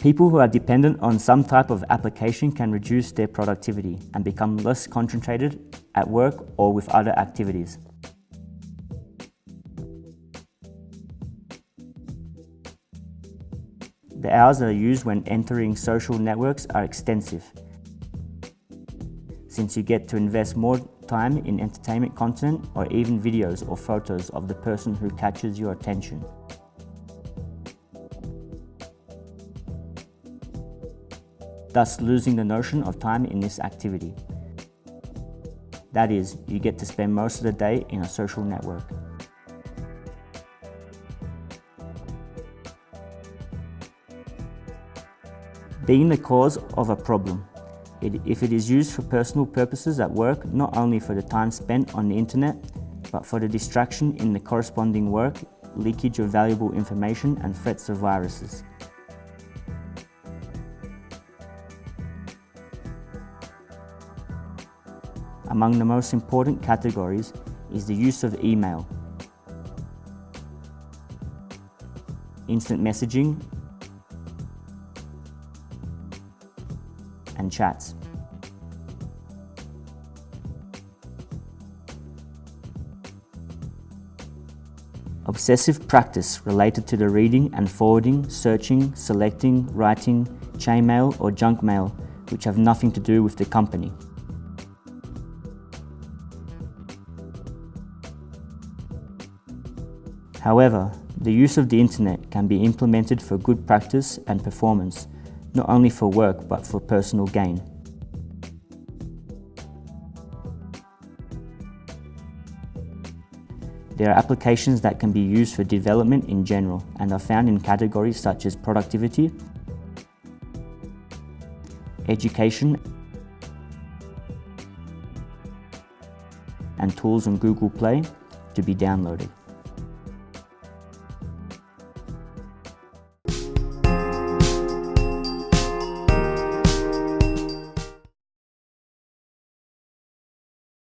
People who are dependent on some type of application can reduce their productivity and become less concentrated at work or with other activities. The hours that are used when entering social networks are extensive, since you get to invest more time in entertainment content or even videos or photos of the person who catches your attention. Thus losing the notion of time in this activity. That is, you get to spend most of the day in a social network. Being the cause of a problem. If it is used for personal purposes at work, not only for the time spent on the internet, but for the distraction in the corresponding work, leakage of valuable information and threats of viruses. Among the most important categories is the use of email, instant messaging, and chats. Obsessive practice related to the reading and forwarding, searching, selecting, writing, chainmail or junk mail, which have nothing to do with the company. However, the use of the internet can be implemented for good practice and performance, not only for work but for personal gain. There are applications that can be used for development in general and are found in categories such as productivity, education, and tools on Google Play to be downloaded.